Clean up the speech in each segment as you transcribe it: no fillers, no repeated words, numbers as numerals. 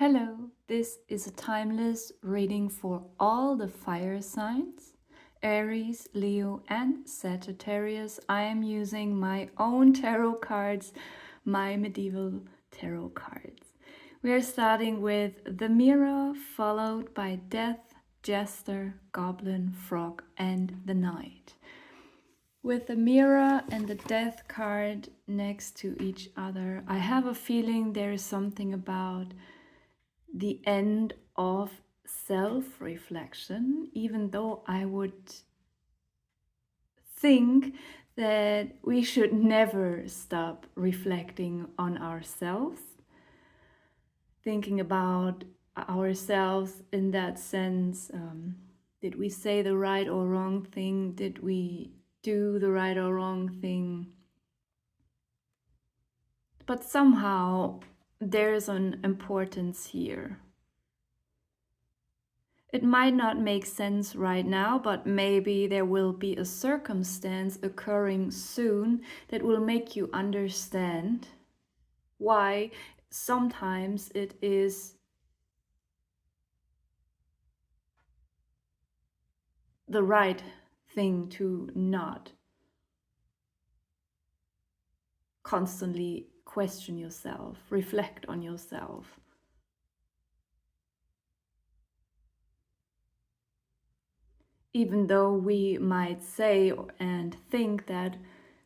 Hello, this is a timeless reading for all the fire signs, Aries, Leo, and Sagittarius. I am using my own tarot cards, my medieval tarot cards. We are starting with the Mirror, followed by Death, Jester, Goblin, Frog, and the Knight. With the Mirror and the Death card next to each other, I have a feeling there is something about the end of self-reflection, even though I would think that we should never stop reflecting on ourselves, thinking about ourselves in that sense. Did we say the right or wrong thing? Did we do the right or wrong thing? But somehow there's an importance here. It might not make sense right now, but maybe there will be a circumstance occurring soon that will make you understand why sometimes it is the right thing to not constantly question yourself, reflect on yourself. Even though we might say and think that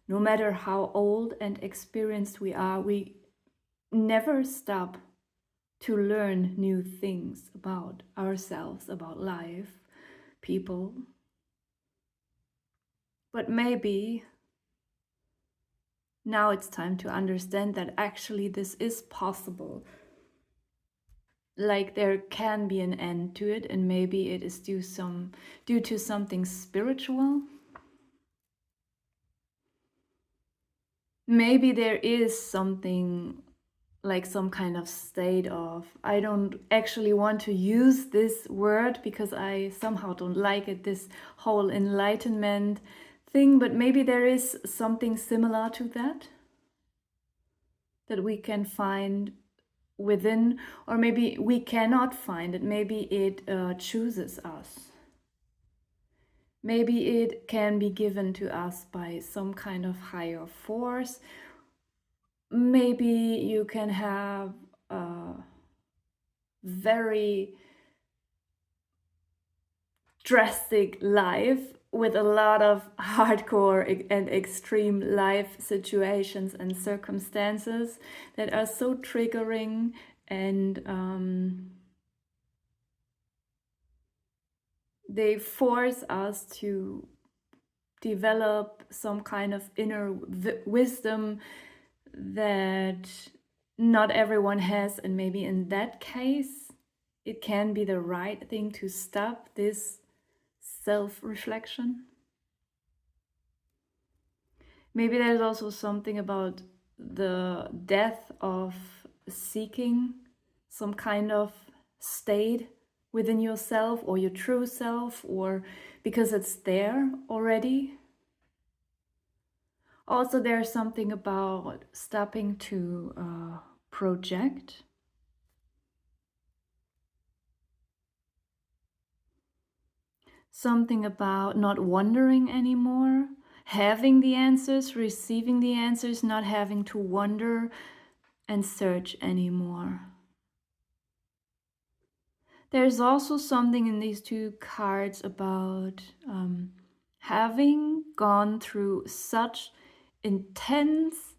no matter how old and experienced we are, we never stop to learn new things about ourselves, about life, people. But maybe now it's time to understand that actually this is possible. Like there can be an end to it, and maybe it is due to something spiritual. Maybe there is something like some kind of state of, I don't actually want to use this word because I somehow don't like it, this whole enlightenment thing, but maybe there is something similar to that we can find within, or maybe we cannot find it. Maybe it chooses us. Maybe it can be given to us by some kind of higher force. Maybe you can have a very drastic life with a lot of hardcore and extreme life situations and circumstances that are so triggering and they force us to develop some kind of inner wisdom that not everyone has, and maybe in that case it can be the right thing to stop this self-reflection. Maybe there's also something about the death of seeking some kind of state within yourself or your true self, or because it's there already. Also, there's something about stopping to project. Something about not wondering anymore, having the answers, receiving the answers, not having to wonder and search anymore. There's also something in these two cards about having gone through such intense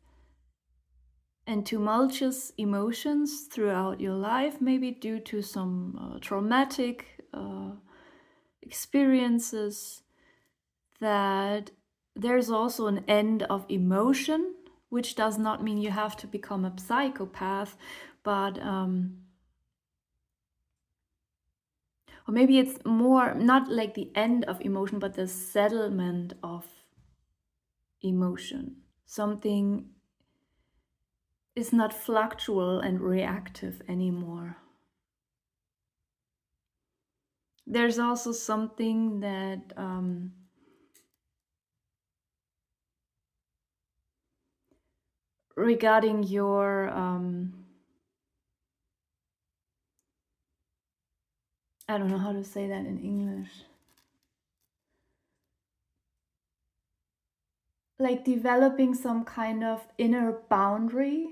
and tumultuous emotions throughout your life, maybe due to some traumatic experiences, that there's also an end of emotion, which does not mean you have to become a psychopath, but or maybe it's more not like the end of emotion, but the settlement of emotion. Something is not fluctual and reactive anymore. There's also something that regarding your I don't know how to say that in English. Like developing some kind of inner boundary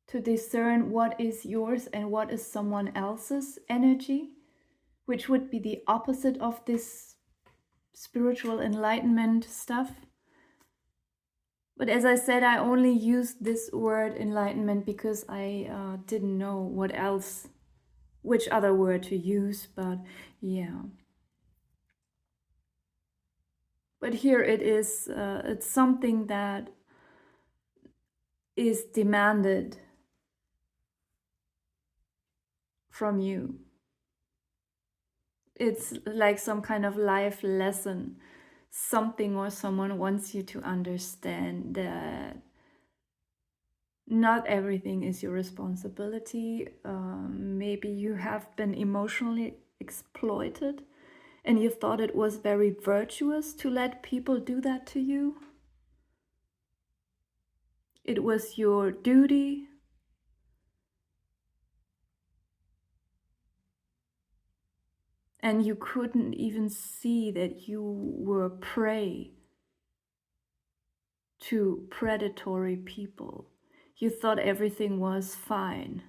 to discern what is yours and what is someone else's energy, which would be the opposite of this spiritual enlightenment stuff. But as I said, I only used this word enlightenment because I didn't know what else, which other word to use, but yeah. But here it is, it's something that is demanded from you. It's like some kind of life lesson. Something or someone wants you to understand that not everything is your responsibility. Maybe you have been emotionally exploited and you thought it was very virtuous to let people do that to you. It was your duty. And you couldn't even see that you were prey to predatory people. You thought everything was fine.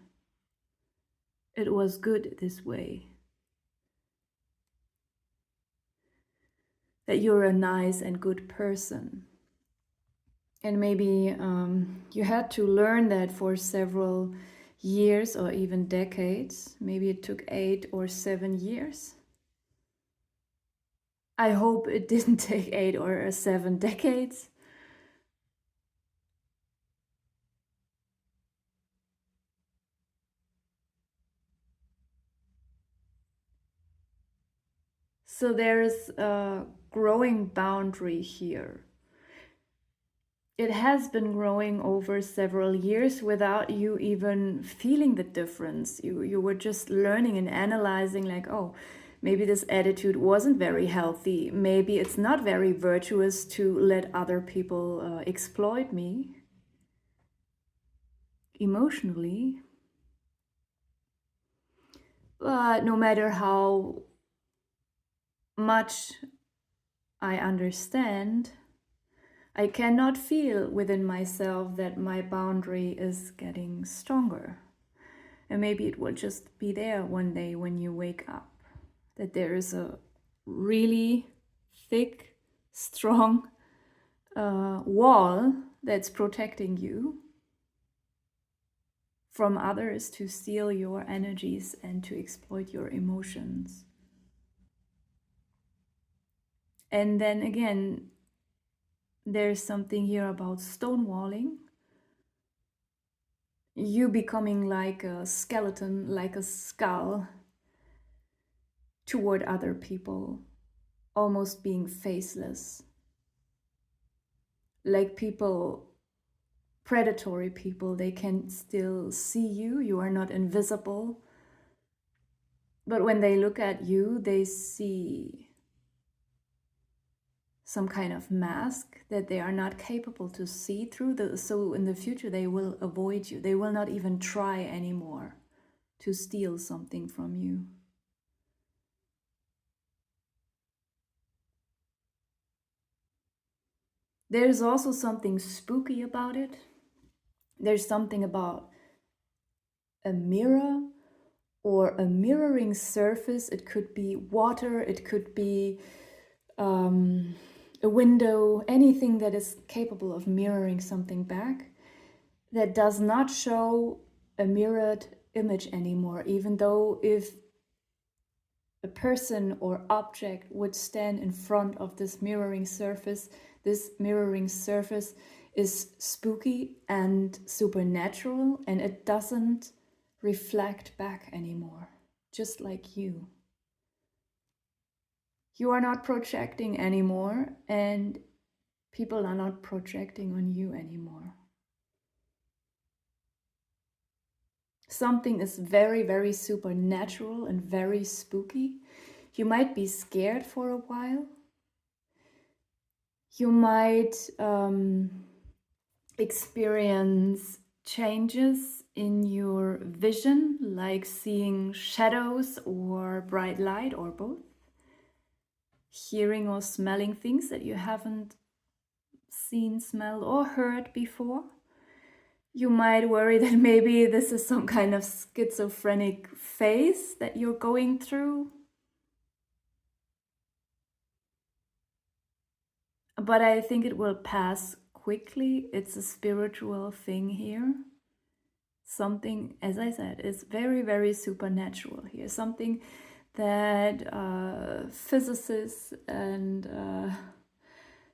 It was good this way. That you're a nice and good person. And maybe you had to learn that for several years or even decades. Maybe it took 8 or 7 years. I hope it didn't take 8 or 7 decades. So there is a growing boundary here. It has been growing over several years without you even feeling the difference. You were just learning and analyzing like, oh, maybe this attitude wasn't very healthy. Maybe it's not very virtuous to let other people exploit me emotionally. But no matter how much I understand, I cannot feel within myself that my boundary is getting stronger. And maybe it will just be there one day when you wake up, that there is a really thick, strong wall that's protecting you from others to steal your energies and to exploit your emotions. And then again, there's something here about stonewalling. You becoming like a skeleton, like a skull toward other people, almost being faceless. Like people, predatory people, they can still see you. You are not invisible. But when they look at you, they see some kind of mask that they are not capable to see through. So in the future, they will avoid you. They will not even try anymore to steal something from you. There's also something spooky about it. There's something about a mirror or a mirroring surface. It could be water, it could be a window, anything that is capable of mirroring something back that does not show a mirrored image anymore, even though if a person or object would stand in front of this mirroring surface is spooky and supernatural, and it doesn't reflect back anymore, just like you. You are not projecting anymore, and people are not projecting on you anymore. Something is very, very supernatural and very spooky. You might be scared for a while. You might experience changes in your vision, like seeing shadows or bright light or both, hearing or smelling things that you haven't seen, smelled, or heard before. You might worry that maybe this is some kind of schizophrenic phase that you're going through. But I think it will pass quickly. It's a spiritual thing here. Something, as I said, is very, very supernatural here. Something that physicists and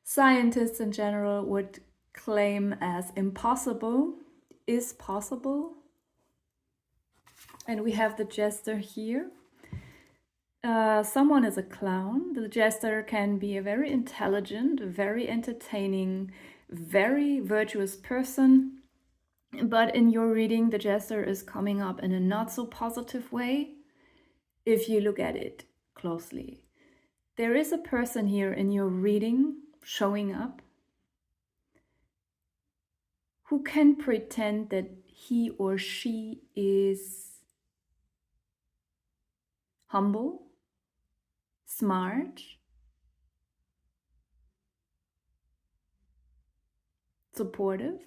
scientists in general would claim as impossible is possible. And we have the Jester here. Someone is a clown. The Jester can be a very intelligent, very entertaining, very virtuous person. But in your reading, the Jester is coming up in a not so positive way if you look at it closely. There is a person here in your reading showing up who can pretend that he or she is humble, smart, supportive,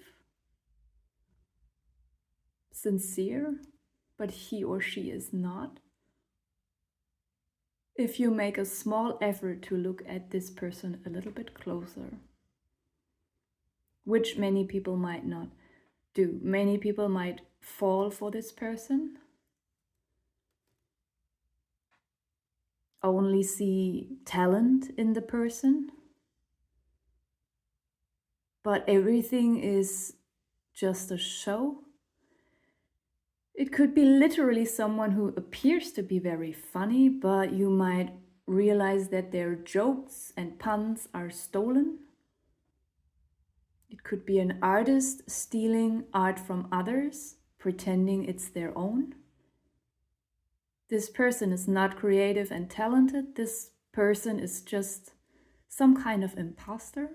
sincere, but he or she is not. If you make a small effort to look at this person a little bit closer, which many people might not do. Many people might fall for this person, only see talent in the person, but everything is just a show. It could be literally someone who appears to be very funny, but you might realize that their jokes and puns are stolen. It could be an artist stealing art from others, pretending it's their own. This person is not creative and talented. This person is just some kind of imposter.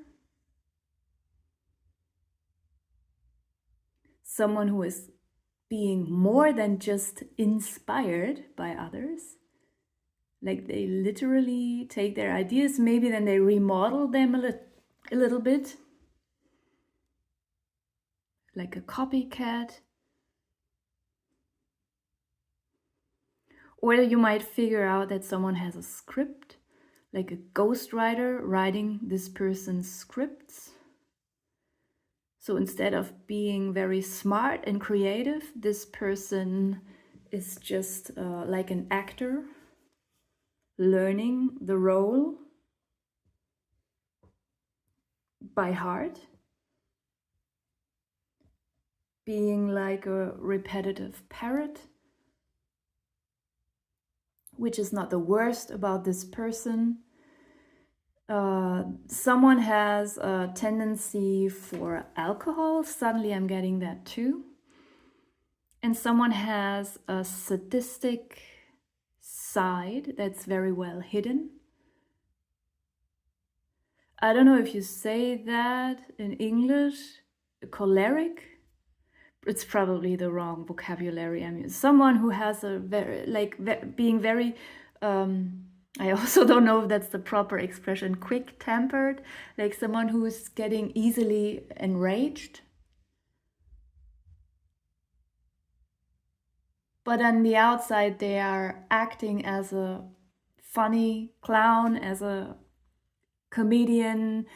Someone who is being more than just inspired by others. Like they literally take their ideas, maybe then they remodel them a little bit. Like a copycat. Or you might figure out that someone has a script, like a ghostwriter writing this person's scripts. So instead of being very smart and creative, this person is just like an actor, learning the role by heart, being like a repetitive parrot, which is not the worst about this person. Someone has a tendency for alcohol. Suddenly I'm getting that too. And someone has a sadistic side that's very well hidden. I don't know if you say that in English, choleric. It's probably the wrong vocabulary. I mean, someone who has a very, being very, I also don't know if that's the proper expression, quick-tempered, like someone who is getting easily enraged. But on the outside, they are acting as a funny clown, as a comedian,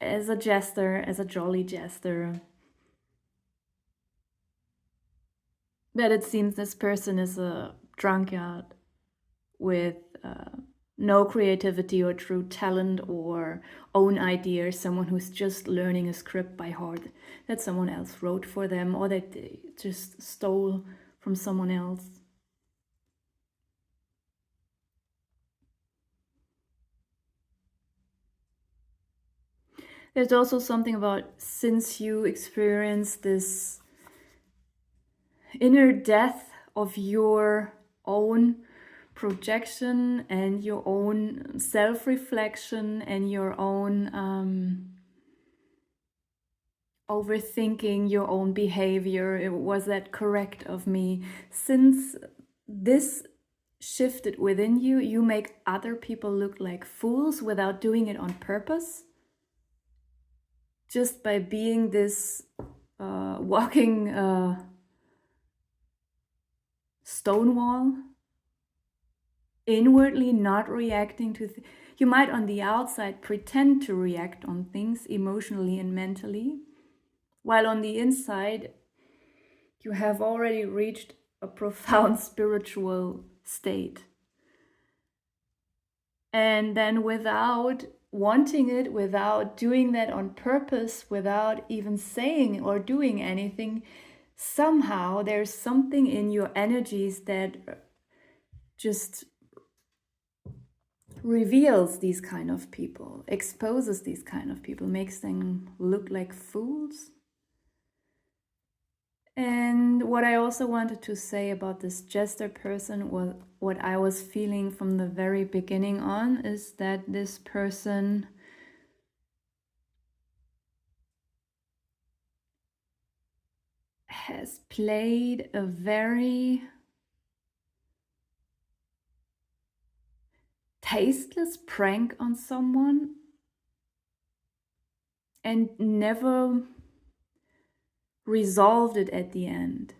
as a jester, as a jolly jester. But it seems this person is a drunkard with no creativity or true talent or own ideas, someone who's just learning a script by heart that someone else wrote for them or that they just stole from someone else. There's also something about, since you experience this inner death of your own projection and your own self-reflection and your own overthinking your own behavior. Was that correct of me? Since this shifted within you, you make other people look like fools without doing it on purpose. Just by being this walking stone wall, inwardly not reacting to you might on the outside pretend to react on things emotionally and mentally, while on the inside you have already reached a profound spiritual state. And then without wanting it, without doing that on purpose, without even saying or doing anything, somehow there's something in your energies that just reveals these kind of people, exposes these kind of people, makes them look like fools. And what I also wanted to say about this Jester person, was what I was feeling from the very beginning on, is that this person has played a very tasteless prank on someone and never resolved it at the end.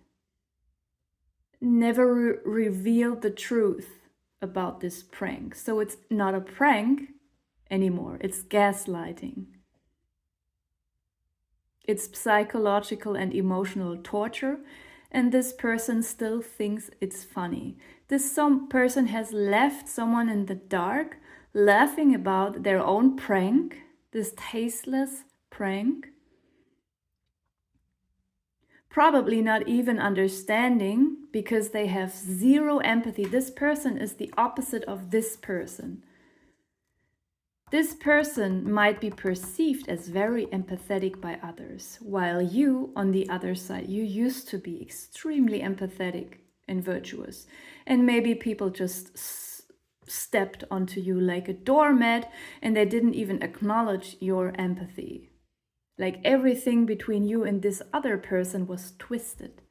Never revealed the truth about this prank. So it's not a prank anymore. It's gaslighting. It's psychological and emotional torture, and this person still thinks it's funny. Some person has left someone in the dark laughing about their own prank, this tasteless prank. Probably not even understanding, because they have zero empathy. This person is the opposite of this person. This person might be perceived as very empathetic by others, while you, on the other side, you used to be extremely empathetic and virtuous. And maybe people just stepped onto you like a doormat and they didn't even acknowledge your empathy. Like everything between you and this other person was twisted.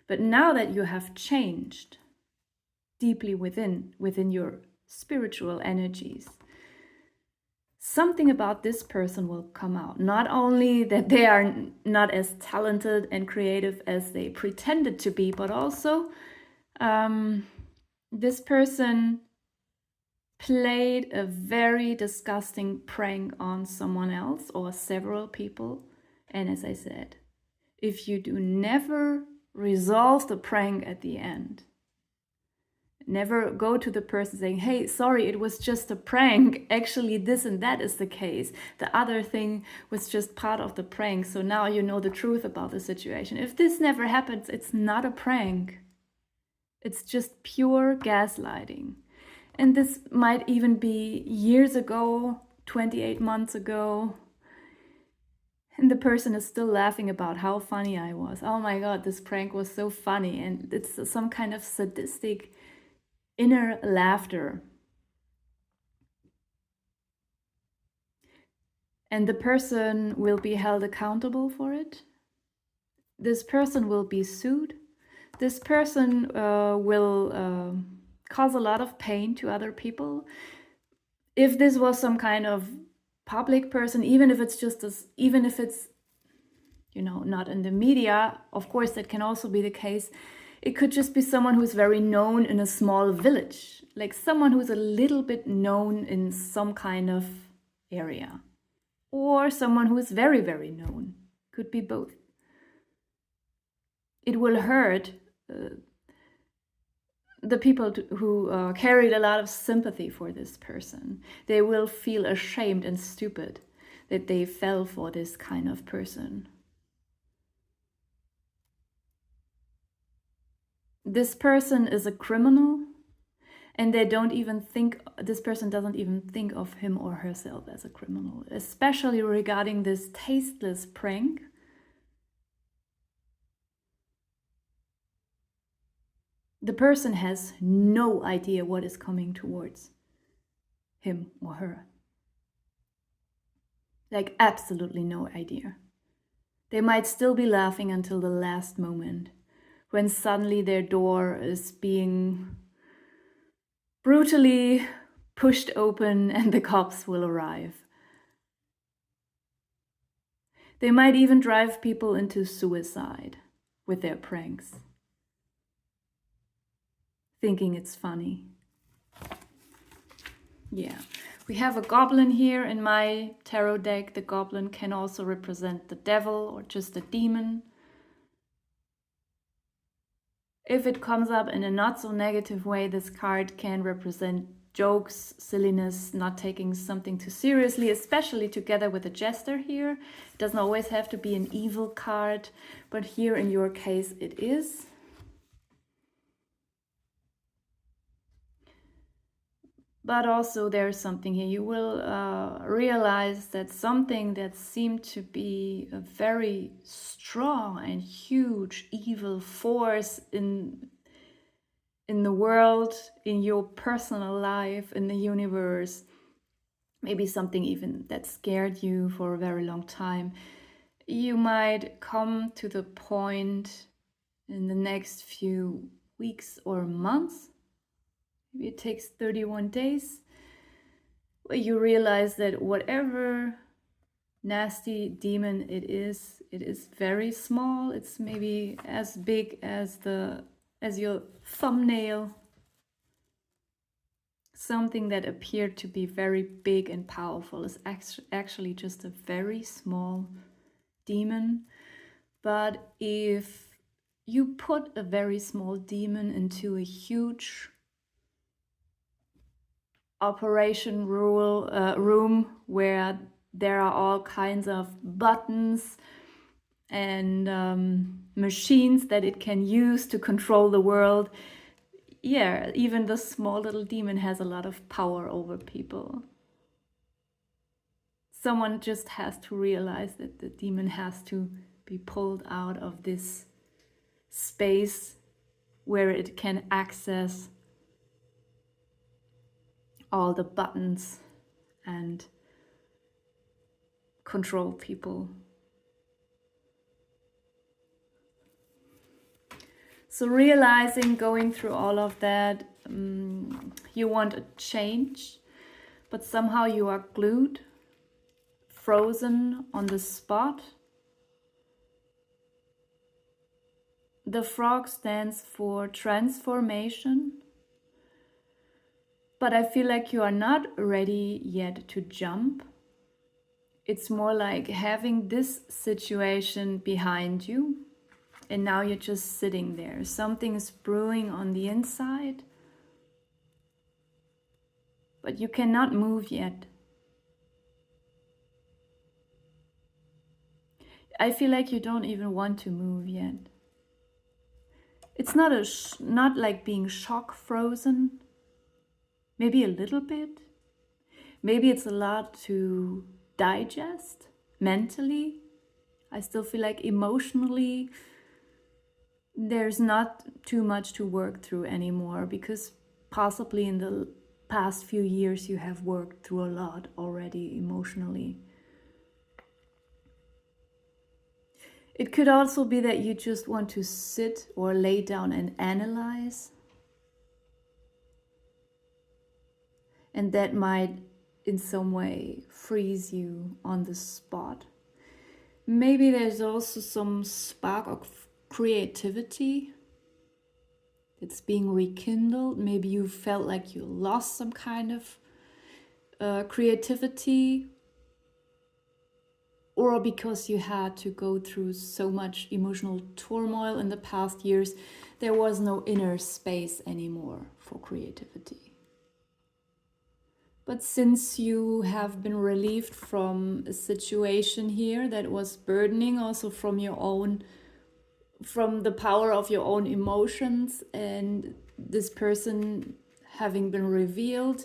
But now that you have changed deeply within your spiritual energies, something about this person will come out. Not only that they are not as talented and creative as they pretended to be, but also this person played a very disgusting prank on someone else or several people. And as I said, if you do never resolve the prank at the end, never go to the person saying, hey, sorry, it was just a prank. Actually, this and that is the case. The other thing was just part of the prank. So now you know the truth about the situation. If this never happens, it's not a prank. It's just pure gaslighting. And this might even be years ago, 28 months ago. And the person is still laughing about how funny I was. Oh my God, this prank was so funny. And it's some kind of sadistic inner laughter. And the person will be held accountable for it. This person will be sued. This person will cause a lot of pain to other people. If this was some kind of public person, even if it's just even if it's, not in the media, of course that can also be the case. It could just be someone who's very known in a small village, like someone who's a little bit known in some kind of area, or someone who is very, very known. Could be both. It will hurt the people who carried a lot of sympathy for this person. They will feel ashamed and stupid that they fell for this kind of person. This person is a criminal, and this person doesn't even think of him or herself as a criminal, especially regarding this tasteless prank. The person has no idea what is coming towards him or her. Like absolutely no idea. They might still be laughing until the last moment, when suddenly their door is being brutally pushed open and the cops will arrive. They might even drive people into suicide with their pranks, thinking it's funny. Yeah, we have a goblin here in my tarot deck. The goblin can also represent the devil or just a demon. If it comes up in a not so negative way, this card can represent jokes, silliness, not taking something too seriously, especially together with a Jester here. It doesn't always have to be an evil card, but here in your case it is. But also there's something here. You will realize that something that seemed to be a very strong and huge evil force in the world, in your personal life, in the universe, maybe something even that scared you for a very long time, you might come to the point in the next few weeks or months, maybe it takes 31 days, where you realize that whatever nasty demon it is very small. It's maybe as big as your thumbnail. Something that appeared to be very big and powerful is actually just a very small demon. But if you put a very small demon into a huge operation room where there are all kinds of buttons and machines that it can use to control the world, yeah, even the small little demon has a lot of power over people. Someone just has to realize that the demon has to be pulled out of this space where it can access all the buttons and control people. So realizing, going through all of that, you want a change, but somehow you are glued, frozen on the spot. The frog stands for transformation, but I feel like you are not ready yet to jump. It's more like having this situation behind you, and now you're just sitting there. Something is brewing on the inside, but you cannot move yet. I feel like you don't even want to move yet. It's not like being shock frozen. Maybe a little bit. Maybe it's a lot to digest mentally. I still feel like emotionally there's not too much to work through anymore, because possibly in the past few years you have worked through a lot already emotionally. It could also be that you just want to sit or lay down and analyze. And that might in some way freeze you on the spot. Maybe there's also some spark of creativity that's being rekindled. Maybe you felt like you lost some kind of creativity, or because you had to go through so much emotional turmoil in the past years, there was no inner space anymore for creativity. But since you have been relieved from a situation here that was burdening, also from the power of your own emotions, and this person having been revealed,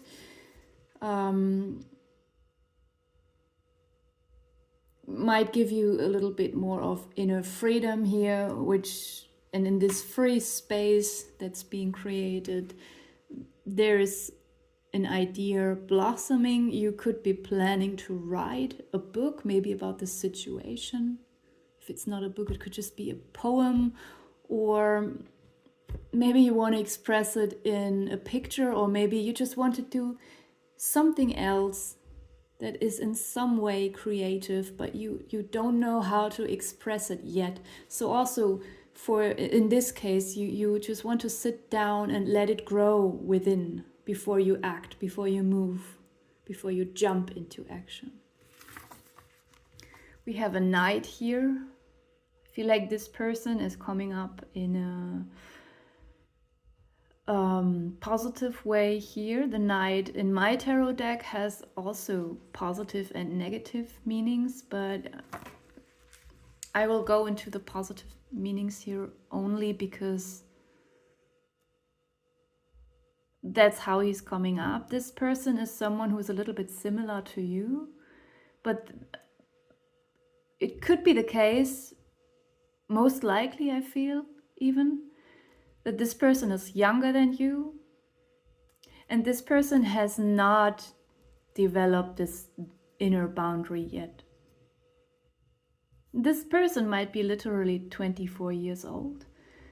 might give you a little bit more of inner freedom here, and in this free space that's being created, there is an idea blossoming. You could be planning to write a book, maybe about the situation. if it's not a book, it could just be a poem, or maybe you want to express it in a picture, or maybe you just want to do something else that is in some way creative, but you don't know how to express it yet. So also in this case, you just want to sit down and let it grow within before you act, before you move, before you jump into action. We have a knight here. I feel like this person is coming up in a positive way here. The knight in my tarot deck has also positive and negative meanings, but I will go into the positive meanings here only because that's how he's coming up. This person is someone who's a little bit similar to you, but it could be the case, most likely I feel even, that this person is younger than you, and this person has not developed this inner boundary yet. This person might be literally 24 years old.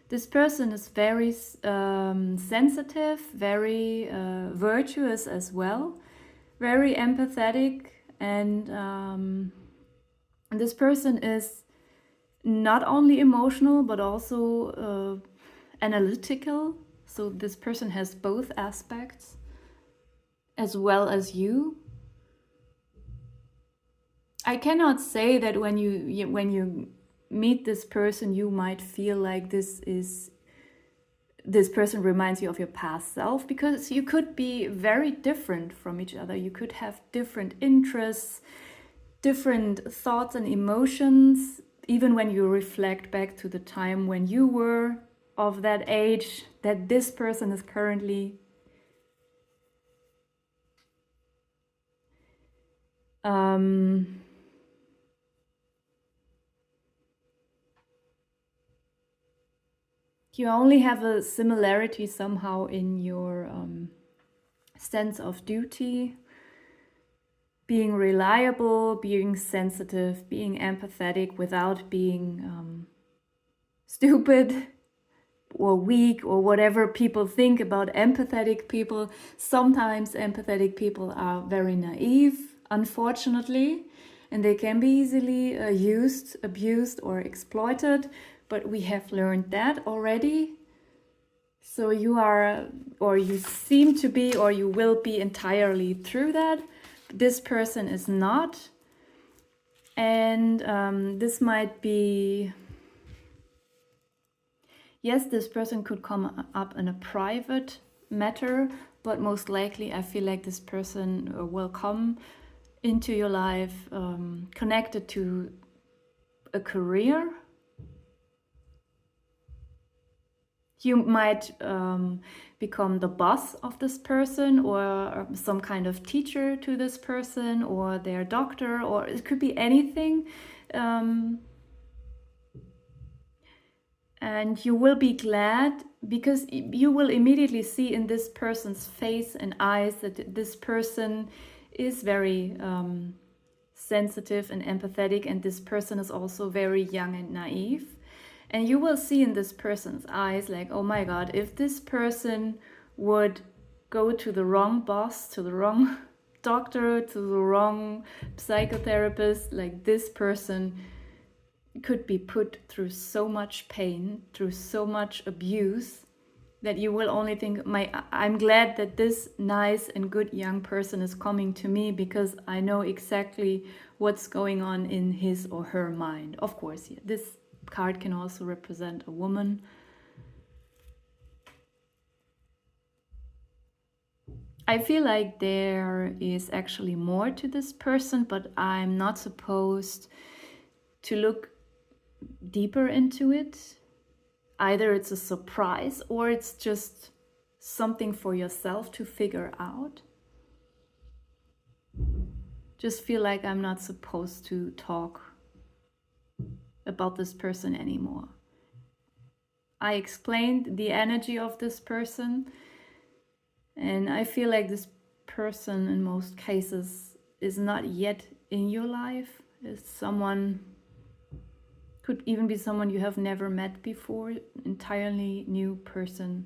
This person is very sensitive, very virtuous as well, very empathetic, and this person is not only emotional but also analytical. So this person has both aspects as well as you. I cannot say that when you meet this person, you might feel like this person reminds you of your past self, because you could be very different from each other. You could have different interests, different thoughts and emotions, even when you reflect back to the time when you were of that age that this person is currently. You only have a similarity somehow in your sense of duty, being reliable, being sensitive, being empathetic without being stupid or weak or whatever people think about empathetic people. Sometimes empathetic people are very naive, unfortunately, and they can be easily used, abused, or exploited. But we have learned that already. So you are, or you seem to be, or you will be entirely through that. This person is not. And this might be, yes, this person could come up in a private matter, but most likely I feel like this person will come into your life connected to a career. You might become the boss of this person, or some kind of teacher to this person, or their doctor, or it could be anything. And you will be glad, because you will immediately see in this person's face and eyes that this person is very sensitive and empathetic, and this person is also very young and naive. And you will see in this person's eyes like, oh my God, if this person would go to the wrong boss, to the wrong doctor, to the wrong psychotherapist, like this person could be put through so much pain, through so much abuse, that you will only think, I'm glad that this nice and good young person is coming to me, because I know exactly what's going on in his or her mind. Of course, yeah, this card can also represent a woman. I feel like there is actually more to this person, but I'm not supposed to look deeper into it. Either it's a surprise or it's just something for yourself to figure out. Just feel like I'm not supposed to talk about this person anymore. I explained the energy of this person, and I feel like this person in most cases is not yet in your life. It's someone Could even be someone you have never met before, entirely new person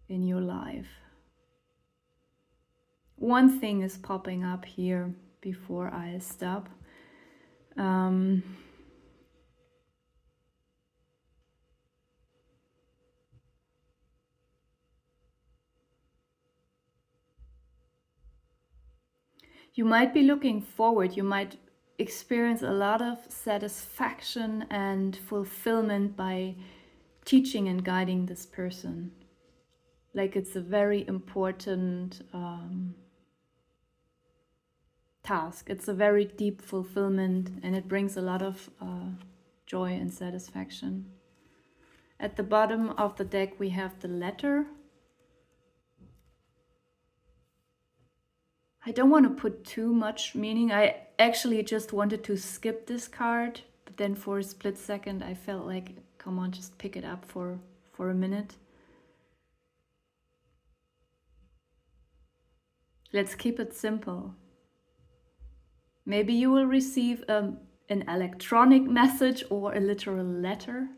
in your life. One thing is popping up here before I stop. You might be looking forward, you might experience a lot of satisfaction and fulfillment by teaching and guiding this person. Like it's a very important task. It's a very deep fulfillment and it brings a lot of joy and satisfaction. At the bottom of the deck we have the letter. I don't want to put too much meaning. I actually just wanted to skip this card, but then for a split second I felt like, come on, just pick it up for a minute. Let's keep it simple. Maybe you will receive an electronic message or a literal letter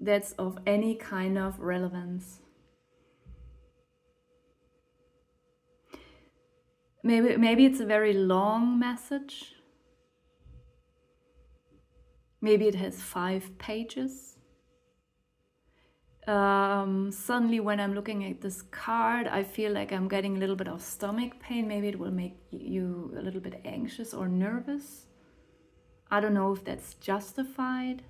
that's of any kind of relevance. Maybe it's a very long message. Maybe it has 5 pages. Suddenly when I'm looking at this card, I feel like I'm getting a little bit of stomach pain. Maybe it will make you a little bit anxious or nervous. I don't know if that's justified.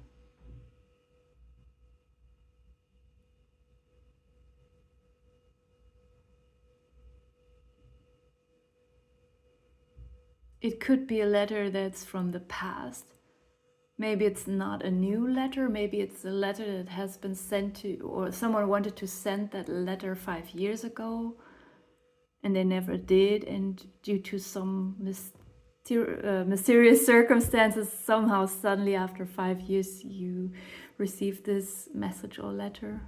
It could be a letter that's from the past. Maybe it's not a new letter, maybe it's a letter that has been sent to, or someone wanted to send that letter 5 years ago and they never did, and due to some mysterious circumstances, somehow suddenly after 5 years you receive this message or letter.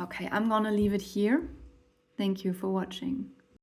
Okay, I'm gonna leave it here. Thank you for watching.